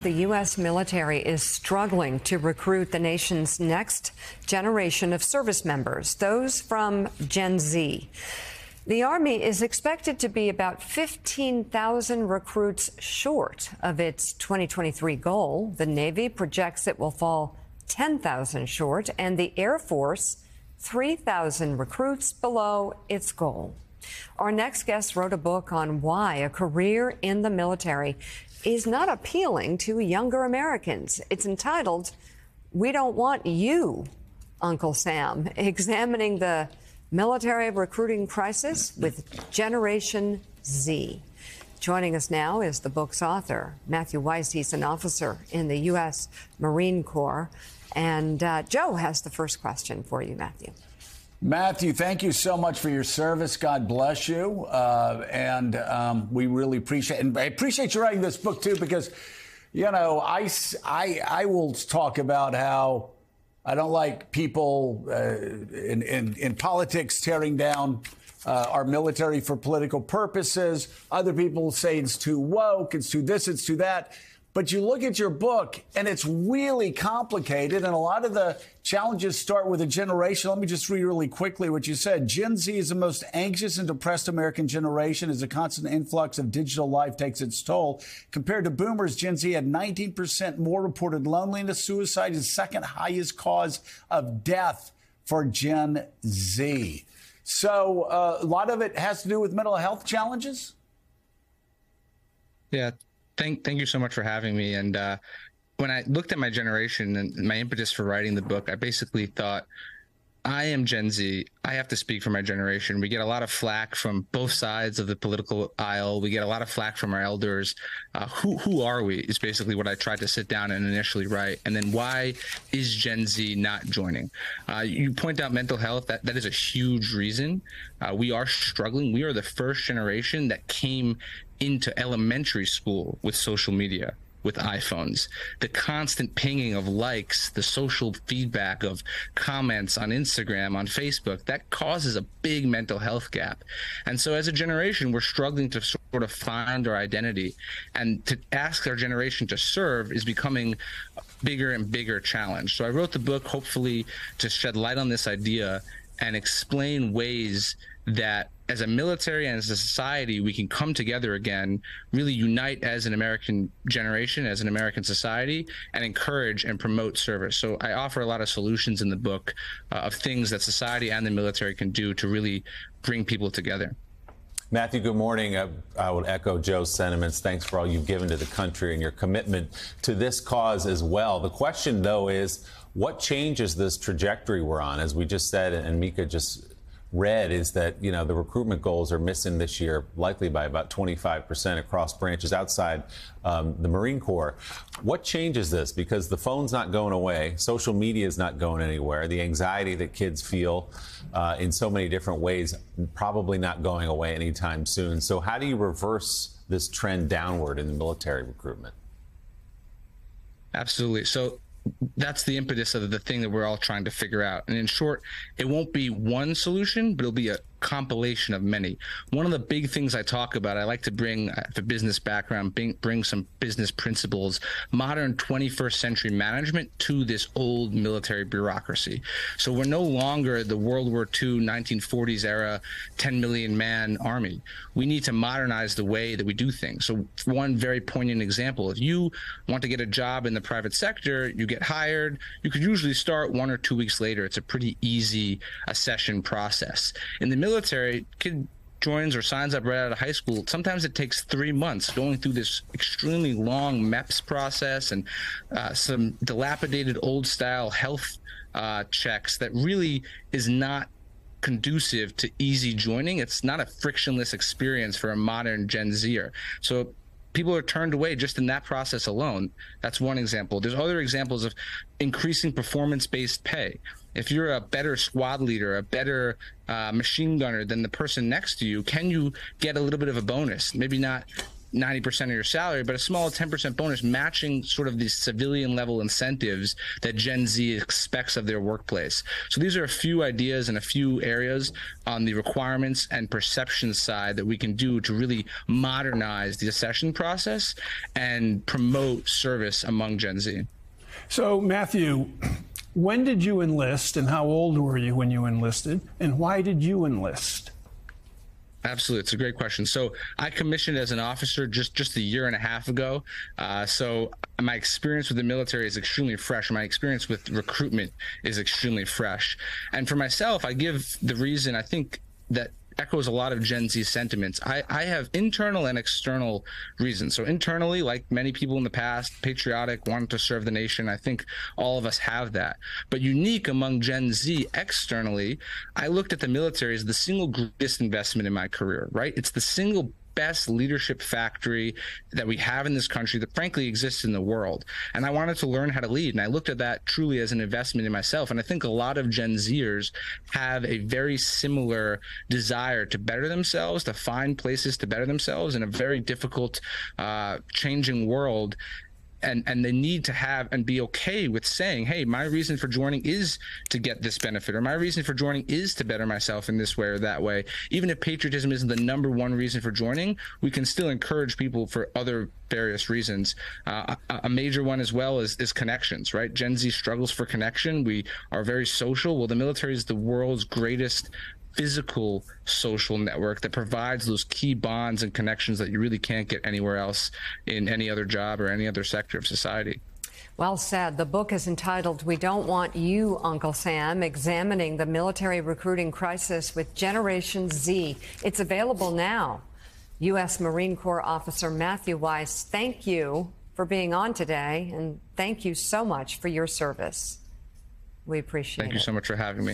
The U.S. military is struggling to recruit the nation's next generation of service members, those from Gen Z. The Army is expected to be about 15,000 recruits short of its 2023 goal. The Navy projects it will fall 10,000 short, and the Air Force 3,000 recruits below its goal. Our next guest wrote a book on why a career in the military is not appealing to younger Americans. It's entitled, "We Don't Want You, Uncle Sam," examining the military recruiting crisis with Generation Z. Joining us now is the book's author, Matthew Weiss. He's an officer in the U.S. Marine Corps. And Joe has the first question for you, Matthew. Matthew, thank you so much for your service. God bless you. We really appreciate it. And I appreciate you writing this book, too, because, you know, I will talk about how I don't like people in politics tearing down our military for political purposes. Other people say it's too woke, it's too this, it's too that. But you look at your book, and it's really complicated, and a lot of the challenges start with a generation. Let me just read really quickly what you said. Gen Z is the most anxious and depressed American generation as a constant influx of digital life takes its toll. Compared to boomers, Gen Z had 19% more reported loneliness. Suicide is second highest cause of death for Gen Z. So a lot of it has to do with mental health challenges? Yeah. Thank you so much for having me. And when I looked at my generation and my impetus for writing the book, I basically thought, I am Gen Z. I have to speak for my generation. We get a lot of flack from both sides of the political aisle. We get a lot of flack from our elders. Who are we is basically what I tried to sit down and initially write. And then why is Gen Z not joining? You point out mental health. That is a huge reason. We are struggling. We are the first generation that came into elementary school with social media, with iPhones. The constant pinging of likes, the social feedback of comments on Instagram, on Facebook, that causes a big mental health gap. And so as a generation, we're struggling to sort of find our identity. And to ask our generation to serve is becoming a bigger and bigger challenge. So I wrote the book, hopefully, to shed light on this idea and explain ways that as a military and as a society, we can come together again, really unite as an American generation, as an American society, and encourage and promote service. So I offer a lot of solutions in the book of things that society and the military can do to really bring people together. Matthew, good morning. I would echo Joe's sentiments. Thanks for all you've given to the country and your commitment to this cause as well. The question, though, is what changes this trajectory we're on? As we just said, and Mika just read, is that, you know, the recruitment goals are missing this year, likely by about 25% across branches outside the Marine Corps. What changes this? Because the phone's not going away. Social media is not going anywhere. The anxiety that kids feel in so many different ways, probably not going away anytime soon. So how do you reverse this trend downward in the military recruitment? Absolutely. So that's the impetus of the thing that we're all trying to figure out. And in short, it won't be one solution, but it'll be a compilation of many. One of the big things I talk about, I like to bring the business background, bring some business principles, modern 21st century management to this old military bureaucracy. So we're no longer the World War II, 1940s era, 10 million man army. We need to modernize the way that we do things. So one very poignant example, if you want to get a job in the private sector, you get hired, you could usually start 1 or 2 weeks later. It's a pretty easy accession process. In the military, kid joins or signs up right out of high school. Sometimes it takes 3 months going through this extremely long MEPS process and some dilapidated old style health checks that really is not conducive to easy joining. It's not a frictionless experience for a modern Gen Zer. So people are turned away just in that process alone. That's one example. There's other examples of increasing performance-based pay. If you're a better squad leader, a better machine gunner than the person next to you, can you get a little bit of a bonus? Maybe not 90% of your salary, but a small 10% bonus matching sort of these civilian level incentives that Gen Z expects of their workplace. So these are a few ideas and a few areas on the requirements and perception side that we can do to really modernize the accession process and promote service among Gen Z. So, Matthew, when did you enlist and how old were you when you enlisted, and why did you enlist? Absolutely. It's a great question. So I commissioned as an officer just a year and a half ago. So my experience with the military is extremely fresh. My experience with recruitment is extremely fresh. And for myself, I give the reason I think that echoes a lot of Gen Z sentiments. I have internal and external reasons. So internally, like many people in the past, patriotic, wanting to serve the nation. I think all of us have that. But unique among Gen Z externally, I looked at the military as the single greatest investment in my career, right? It's the single best leadership factory that we have in this country that frankly exists in the world. And I wanted to learn how to lead. And I looked at that truly as an investment in myself. And I think a lot of Gen Zers have a very similar desire to better themselves, to find places to better themselves in a very difficult, changing world. And they need to have and be okay with saying, hey, my reason for joining is to get this benefit, or my reason for joining is to better myself in this way or that way. Even if patriotism isn't the number one reason for joining, we can still encourage people for other various reasons. A major one as well is connections, right? Gen Z struggles for connection. We are very social. Well, the military is the world's greatest physical social network that provides those key bonds and connections that you really can't get anywhere else in any other job or any other sector of society. Well said. The book is entitled We Don't Want You, Uncle Sam, Examining the Military Recruiting Crisis with Generation Z. It's available now. U.S. Marine Corps Officer Matthew Weiss, thank you for being on today, and thank you so much for your service. We appreciate it. Thank you so much for having me.